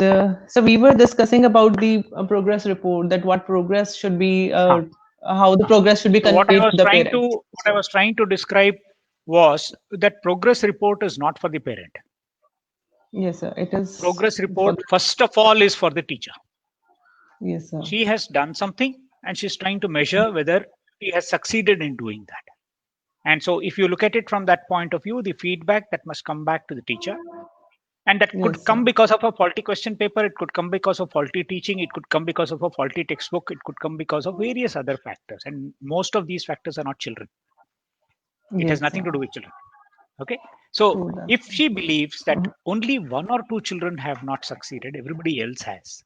And so we were discussing about the progress report, that what progress should be, Huh. how the progress should be So conveyed to the parents. what I was trying to describe was that progress report is not for the parent. Yes, sir. It is Progress for report, the, first of all, is for the teacher. yes, sir. She has done something and she's trying to measure whether she has succeeded in doing that. And so, if you look at it from that point of view, the feedback that must come back to the teacher, and that could Yes, sir. come because of a faulty question paper, it could come because of faulty teaching, it could come because of a faulty textbook, it could come because of various other factors. And most of these factors are not children. It has Yes, nothing sir. to do with children. Okay. So, True that. if she believes that Mhm. only one or two children have not succeeded, everybody else has,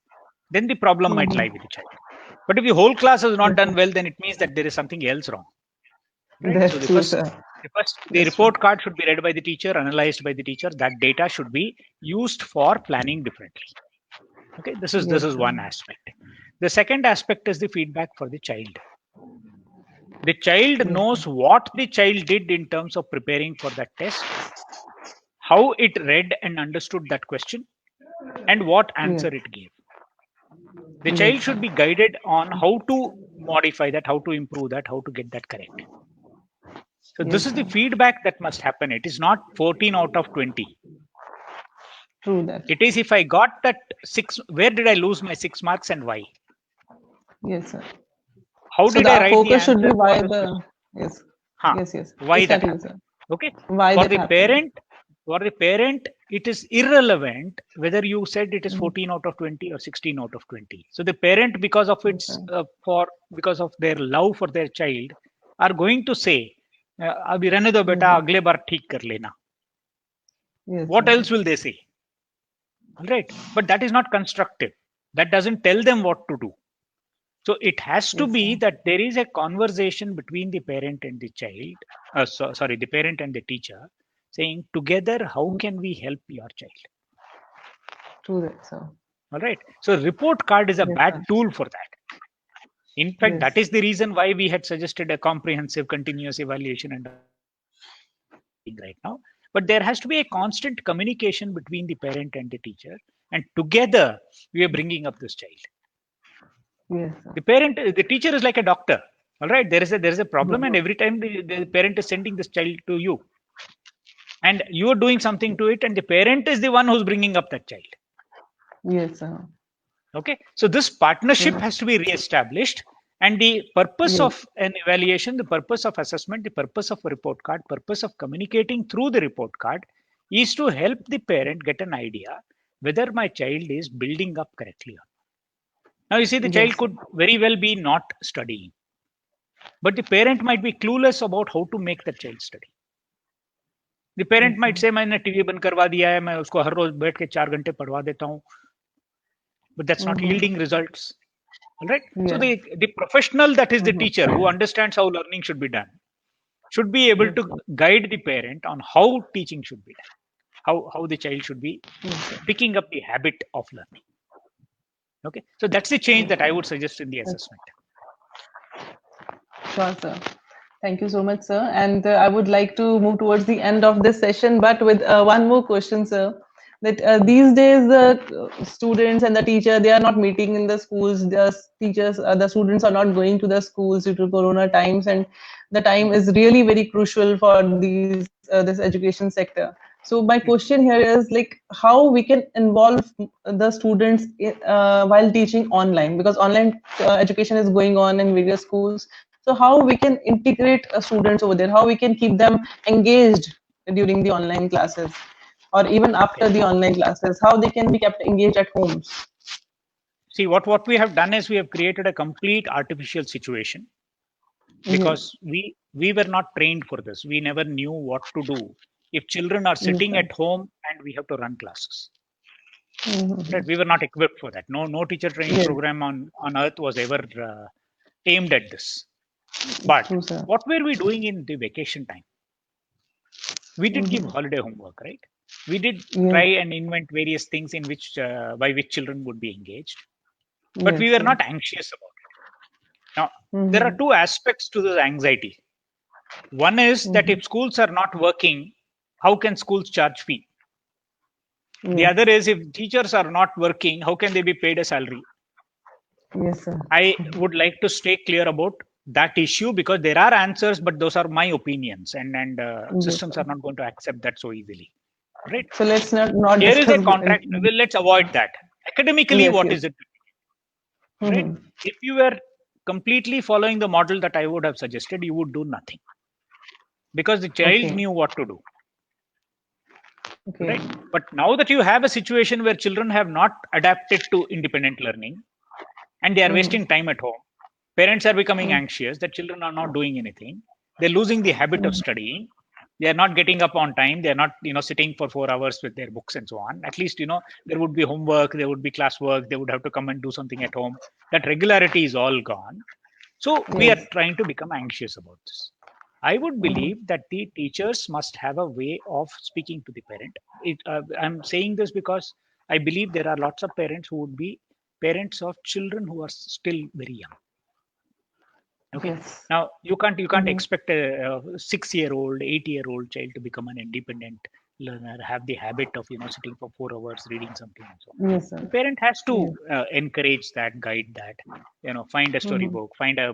then the problem might lie Mhm. with the child. But if the whole class has not Yes, done sir. well, then it means that there is something else wrong, right? So That's true, sir. the That's true. report card should be read by the teacher, analyzed by the teacher. That data should be used for planning differently. Okay, this Yes, is sir. one aspect. The second aspect is the feedback for the child. The child Yes, sir. knows what the child did in terms of preparing for that test, how it read and understood that question, and what Yes, answer it gave. The yes, child sir. should be guided on how to modify that, how to improve that, how to get that correct. So this Yes, is the sir. feedback that must happen. It is not 14 out of 20. True that. It is if I got that 6, where did I lose my 6 marks and why? Yes, sir. How So did I the write the focus should be answer for why this the, question? yes, Huh. yes, yes. Why Please that continue, happened? sir. Okay. Why For that the happened? parent, it is irrelevant whether you said it is Mhm. 14 out of 20 or 16 out of 20. So the parent, because of Yes, its sir. because of their love for their child, are going to say, "अभी रहने दो Yes, बेटा, sir. अगले बार ठीक कर लेना." Yes, What sir. else will they say? All right, but that is not constructive. That doesn't tell them what to do. So it has to Yes, be sir. that there is a conversation between the parent and the child, sorry, the parent and the teacher, saying together, how can we help your child? True that, sir. All right. So report card is a Yes, bad sir. tool for that. In fact, that Yes. is the reason why we had suggested a comprehensive continuous evaluation and right now. But there has to be a constant communication between the parent and the teacher, and together we are bringing up this child. Yes, sir. The teacher is like a doctor. All right, there is a problem, Yes. and every time the parent is sending this child to you, and you are doing something to it, and the parent is the one who's bringing up that child. Yes, sir. Okay, so this partnership Yes. has to be re-established, and the purpose Yes. of an evaluation, the purpose of assessment, the purpose of a report card, purpose of communicating through the report card is to help the parent get an idea whether my child is building up correctly or not. Now you see, the child Yes, sir. could very well be not studying, but the parent might be clueless about how to make that child study. The Yes, parent sir. might say, मैंने TV बंद करवा दिया है, मैं उसको हर रोज बैठ के 4 घंटे पढ़वा देता हूँ, but that's not Mm-hmm. yielding results. All right. So Yes. the professional, that is the Mm-hmm. teacher who understands how learning should be done, should be able Yes, to sir. guide the parent on how teaching should be done, how the child should be Yes, sir. picking up the habit of learning. Okay. So that's the change Yes, that sir. I would suggest in the Yes. assessment. Sure, sir. Thank you so much, sir. And I would like to move towards the end of this session, but with one more question, sir. That these days, the students and the teacher, they are not meeting in the schools. The teachers, the students are not going to the schools due to Corona times, and the time is really very crucial for these this education sector. So my question here is like how we can involve the students while teaching online, because online education is going on in various schools. So how we can integrate students over there, how we can keep them engaged during the online classes, or even Okay. after the online classes, how they can be kept engaged at homes. See, what we have done is we have created a complete artificial situation Yes, because we were not trained for this. We never knew what to do if children are yes, sitting sir. at home and we have to run classes. Mm-hmm. Right, we were not equipped for that. No teacher training Yes, program on earth was ever aimed at this. But true, sir. what were we doing in the vacation time? We did give Mm-hmm. holiday homework, right? We did try Yes, and invent various things in which by which children would be engaged, but we yes, were yes. not anxious about it. Now there are Mm-hmm. two aspects to this anxiety. One is that Mm-hmm. if schools are not working, how can schools charge fee? The Yes. other is, if teachers are not working, how can they be paid a salary? Yes, sir. I would like to stay clear about that issue, because there are answers, but those are my opinions, and Yes, systems sir. are not going to accept that so easily, right? So let's not Here is a discuss. contract. Well, let's avoid that. Academically, Yes, what yes. is it, right? Mm-hmm. If you were completely following the model that I would have suggested, you would do nothing, because the child Okay. knew what to do, Okay. right? But now that you have a situation where children have not adapted to independent learning, and they are Mm-hmm. wasting time at home, parents are becoming Mm-hmm. anxious that children are not doing anything. They're losing the habit of studying. They are not getting up on time. They're not, sitting for 4 hours with their books and so on. At least, there would be homework, there would be classwork, they would have to come and do something at home. That regularity is all gone. So we are Yes. trying to become anxious about this. I would Mm-hmm. believe that the teachers must have a way of speaking to the parent. I'm saying this because I believe there are lots of parents who would be parents of children who are still very young. Okay. Yes. Now you can't Mm-hmm. expect a 6-year-old, 8-year-old child to become an independent learner, have the habit of sitting for 4 hours reading something and so on. Yes, The sir. parent has to Yes. encourage that, guide that, find a Mm-hmm. storybook, find a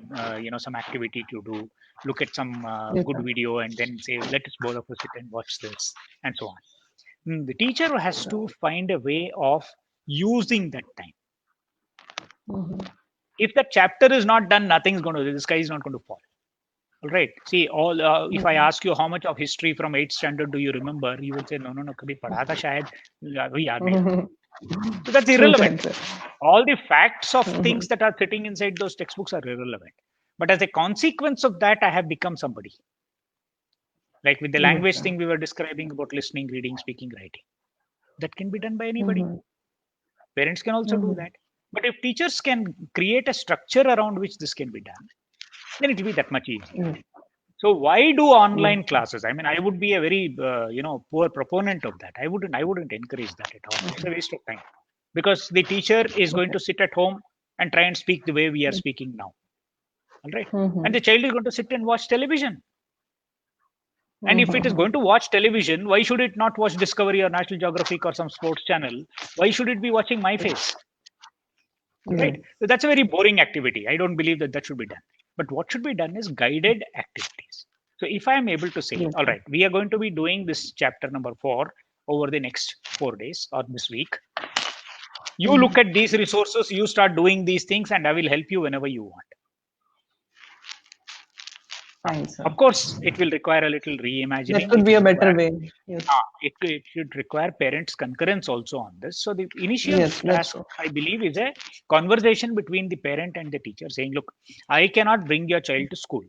some activity to do, look at some Yes, good sir. video, and then say, let us both of us sit and watch this, and so on. The teacher has to find a way of using that time. Mm-hmm. If that chapter is not done, nothing's going to, the sky is not going to fall. All right. See, if I ask you how much of history from 8th standard do you remember, you will say, no, no, no, kabhi padha tha shayad, abhi yaad nahi aata. So that's True irrelevant. that, sir. All the facts of Mm-hmm. things that are sitting inside those textbooks are irrelevant. But as a consequence of that, I have become somebody. Like with the Yes, language sir. thing we were describing about listening, reading, speaking, writing. That can be done by anybody. Mm-hmm. Parents can also do Mm-hmm. that. But if teachers can create a structure around which this can be done, then it will be that much easier. Yes. So why do Yes. online classes? I mean, I would be a very poor proponent of that. I wouldn't encourage that at all. It's a waste of time, because the teacher is going Okay. to sit at home and try and speak the way we are speaking now. All right, and Mm-hmm. the child is going to sit and watch television. And if it is Mm-hmm. going to watch television, why should it not watch Discovery or National Geographic or some sports channel? Why should it be watching My Face? Right? Yes. So that's a very boring activity. I don't believe that should be done. But what should be done is guided activities. So if I am able to say, Yes, all sir. right, we are going to be doing this chapter number 4 over the next 4 days or this week. You look at these resources, you start doing these things, and I will help you whenever you want. Fine, sir. Of course, it will require a little reimagining. That could be a better way. Yes. It should require parents' concurrence also on this. So the initial Yes, that's task, true. I believe, is a conversation between the parent and the teacher, saying, look, I cannot bring your child to school.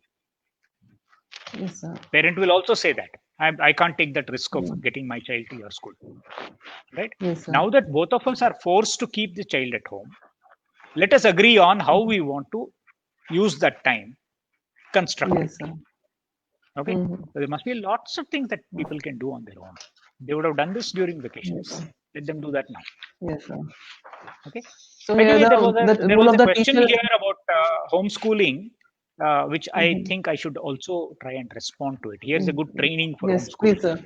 Yes, sir. Parent will also say that I can't take that risk of Yeah. getting my child to your school. Right? Yes, sir. Now that both of us are forced to keep the child at home, let us agree on how we want to use that time constructively. Yes, sir. Okay. Mm-hmm. So there must be lots of things that people can do on their own. They would have done this during Yes, vacations. sir. Let them do that now. Yes, sir. Okay. So By the here way, there was the role a of the question teacher. here about homeschooling, which I Mm-hmm. think I should also try and respond to it. Here's a good training for Yes, please, homeschooling. sir.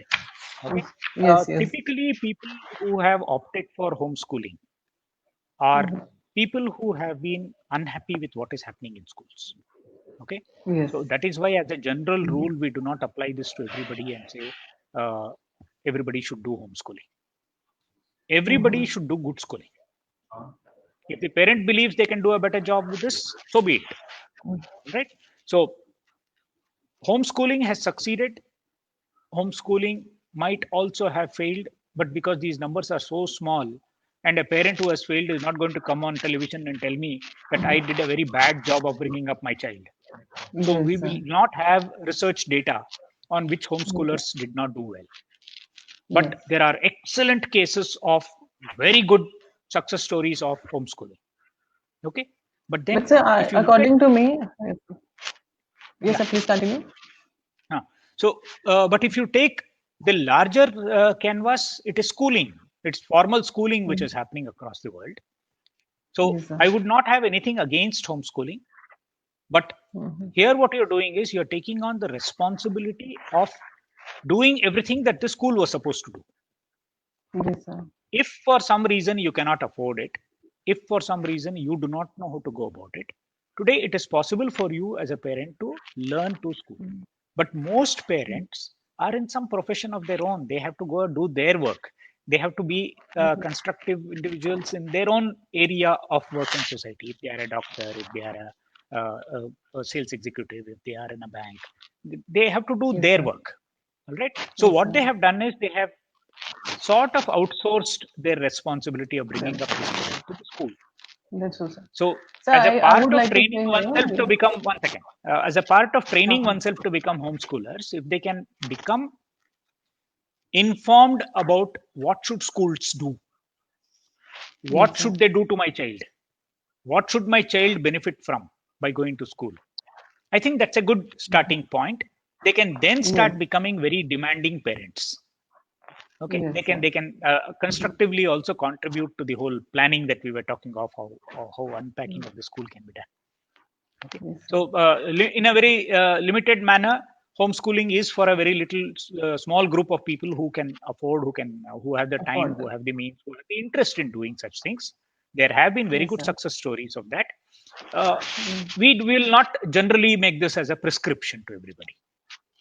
Okay. Yes, yes. Typically, people who have opted for homeschooling are Mm-hmm. people who have been unhappy with what is happening in schools. Okay. Yes. So that is why, as a general rule, we do not apply this to everybody and say uh, everybody should do homeschooling. Everybody should do good schooling. If the parent believes they can do a better job with this, so be it. Right? So homeschooling has succeeded. Homeschooling might also have failed, but because these numbers are so small, and a parent who has failed is not going to come on television and tell me that I did a very bad job of bringing up my child. So we Yes, sir. will not have research data on which Yes, homeschoolers did not do well. yes. But there are excellent cases of very good success stories of homeschooling. Okay. But then But sir, if you look at, according to me, yes, yeah. sir, please continue. So, but if you take the larger canvas, it is schooling. It's formal schooling which is happening across the world. So Yes, sir. I would not have anything against homeschooling. But here what you're doing is you're taking on the responsibility of doing everything that the school was supposed to do. Yes, sir. If for some reason you cannot afford it, if for some reason you do not know how to go about it, today it is possible for you as a parent to learn to school. But most parents are in some profession of their own. They have to go do their work. They have to be constructive individuals in their own area of work and society. If they are a doctor, if they are a sales executive, if they are in a bank, they have to do Yes, their sir. work. All right. So Yes, what sir. they have done is they have sort of outsourced their responsibility of Sir, bringing up this child to the school. that's true, sir. So, So as a I part would of like to training say oneself to here. become, one second, as a part of training Uh-huh. oneself to become homeschoolers, if they can become informed about what should schools do, what Yes, sir. should they do to my child, what should my child benefit from by going to school, I think that's a good starting point. They can then Yes, start becoming very demanding parents. Okay, yes, they sir. can constructively also contribute to the whole planning that we were talking of, how unpacking of the school can be done. Okay, Yes, so sir. in a very limited manner, homeschooling is for a very little small group of people who can afford, who have the time, Afford who that. have the means, who have the interest in doing such things. There have been very Yes, good sir. success stories of that. We will not generally make this as a prescription to everybody,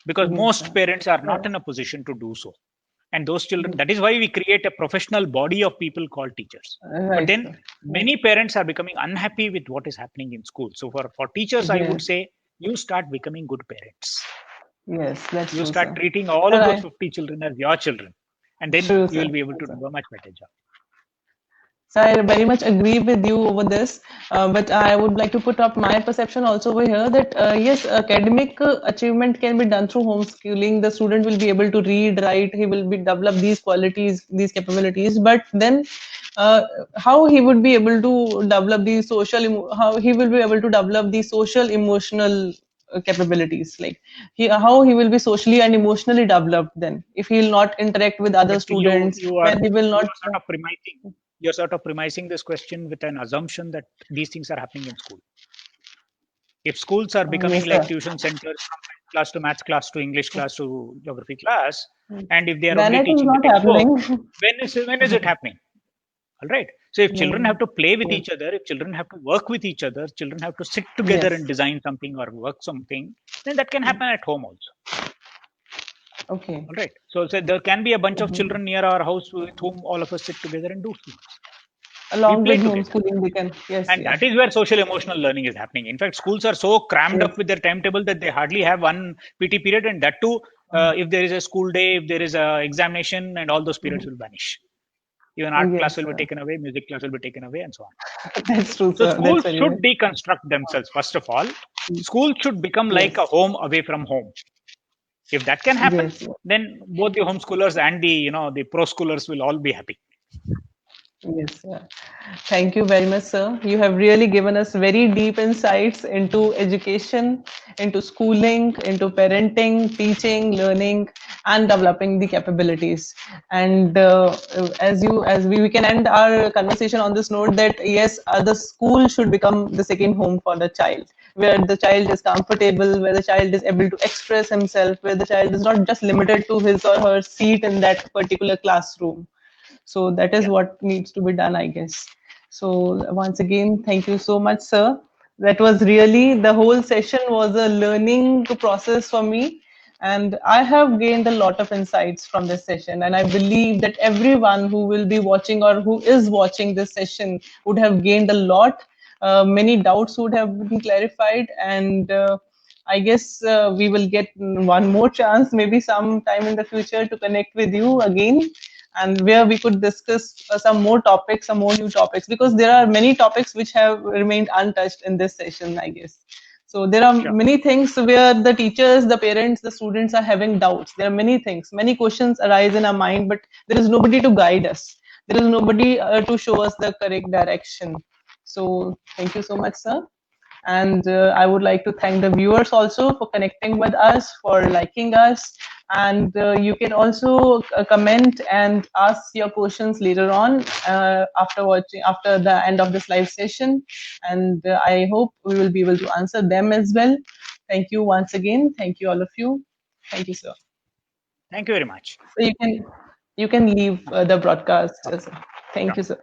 because Yes, most sir. parents are not in a position to do so. And those children, Yes. that is why we create a professional body of people called teachers. But Right, then sir. Right. many parents are becoming unhappy with what is happening in school. So for teachers, I would Yes. say, you start becoming good parents. Yes, that's You true, start sir. treating all Sir, of those I 50 children as your children, and then true, you will sir. be able True, to sir. do a much better job. So I very much agree with you over this, but I would like to put up my perception also over here that yes, academic achievement can be done through homeschooling. The student will be able to read, write, he will be develop these qualities, these capabilities. But then, how he would be able to develop the how he will be able to develop the social emotional capabilities, like how he will be socially and emotionally developed then if he will not interact with other But students, when he will not. you're sort of premising this question with an assumption that these things are happening in school. If schools are becoming Yes, sir. like tuition centers from science class to maths class to English class to geography class, and if they are Then only it is teaching the not textbook, happening. when is it happening? All right. So if children No. have to play with Yes. each other, if children have to work with each other, children have to sit together and Yes. design something or work something, then that can happen at home also. Okay. All right. So there can be a bunch of Mhm. children near our house with whom all of us sit together and do things. We Along play with together. homeschooling, they can. Yes. And Yeah. that is where social emotional learning is happening. In fact, schools are so crammed Yes. up with their timetable that they hardly have one PT period, and that too, if there is a school day, if there is a examination, and all those periods Mhm. will vanish. Even art class Yes, will be sir. taken away, music class will be taken away, and so on. That's true, So sir. That's schools very should right. deconstruct themselves. First of all, schools should become like a Yes. home away from home. If that can happen, Yes. then both the homeschoolers and the pro schoolers will all be happy. Yes, sir. Thank you very much, sir. You have really given us very deep insights into education, into schooling, into parenting, teaching, learning, and developing the capabilities. And we can end our conversation on this note that yes, the school should become the second home for the child, where the child is comfortable, where the child is able to express himself, where the child is not just limited to his or her seat in that particular classroom. So that is Yeah. what needs to be done, I guess. So once again, thank you so much, sir. That was really, the whole session was a learning process for me, and I have gained a lot of insights from this session, and I believe that everyone who will be watching or who is watching this session would have gained a lot. Many doubts would have been clarified, and I guess we will get one more chance, maybe sometime in the future, to connect with you again, and where we could discuss some more topics, some more new topics, because there are many topics which have remained untouched in this session, I guess. So there are Sure. many things where the teachers, the parents, the students are having doubts. There are many things, many questions arise in our mind, but there is nobody to guide us. There is nobody to show us the correct direction. So thank you so much, sir. And I would like to thank the viewers also for connecting with us, for liking us. And you can also comment and ask your questions later on after the end of this live session. And I hope we will be able to answer them as well. Thank you once again. Thank you, all of you. Thank you, sir. Thank you very much. So you can You can leave the broadcast. Sir. Thank you, sir.